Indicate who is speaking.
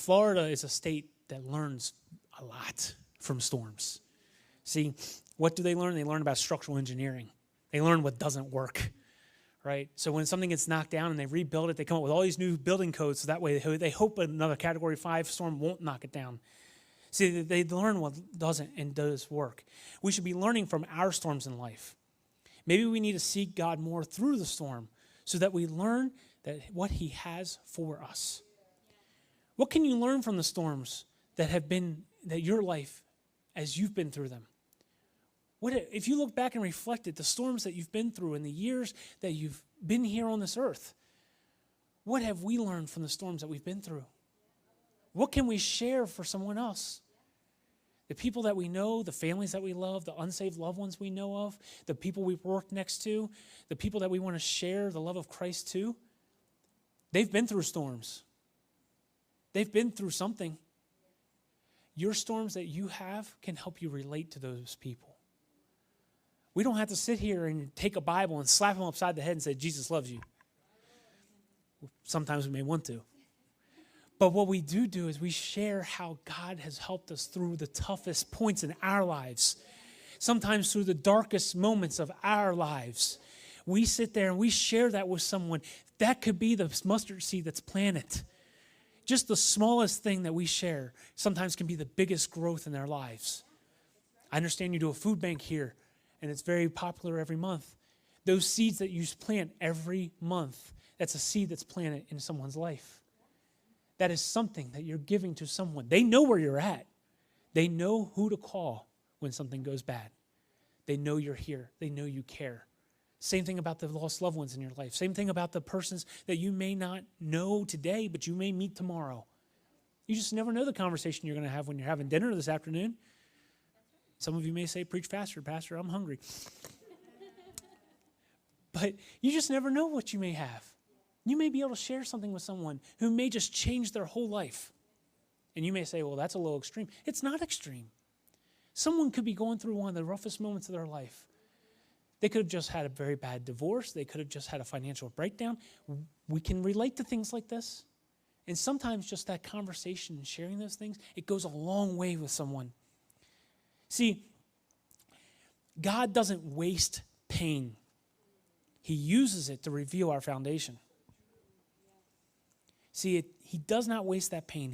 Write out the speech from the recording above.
Speaker 1: Florida is a state that learns a lot from storms. See, what do they learn? They learn about structural engineering. They learn what doesn't work, right? So when something gets knocked down and they rebuild it, they come up with all these new building codes, so that way they hope another Category 5 storm won't knock it down. See, they learn what doesn't and does work. We should be learning from our storms in life. Maybe we need to seek God more through the storm so that we learn that what he has for us. What can you learn from the storms that have been that your life as you've been through them? What if you look back and reflect at the storms that you've been through in the years that you've been here on this earth? What have we learned from the storms that we've been through? What can we share for someone else? The people that we know, the families that we love, the unsaved loved ones we know of, the people we've worked next to, the people that we want to share the love of Christ to, they've been through storms. They've been through something. Your storms that you have can help you relate to those people. We don't have to sit here and take a Bible and slap them upside the head and say, Jesus loves you. Sometimes we may want to. But what we do is we share how God has helped us through the toughest points in our lives. Sometimes through the darkest moments of our lives. We sit there and we share that with someone. That could be the mustard seed that's planted. Just the smallest thing that we share sometimes can be the biggest growth in their lives. I understand you do a food bank here, and it's very popular every month. Those seeds that you plant every month, that's a seed that's planted in someone's life. That is something that you're giving to someone. They know where you're at. They know who to call when something goes bad. They know you're here. They know you care. Same thing about the lost loved ones in your life. Same thing about the persons that you may not know today, but you may meet tomorrow. You just never know the conversation you're going to have when you're having dinner this afternoon. Some of you may say, preach faster, Pastor, I'm hungry. But you just never know what you may have. You may be able to share something with someone who may just change their whole life. And you may say, well, that's a little extreme. It's not extreme. Someone could be going through one of the roughest moments of their life. They could have just had a very bad divorce. They could have just had a financial breakdown. We can relate to things like this. And sometimes just that conversation and sharing those things, it goes a long way with someone. See, God doesn't waste pain. He uses it to reveal our foundation. See, he does not waste that pain.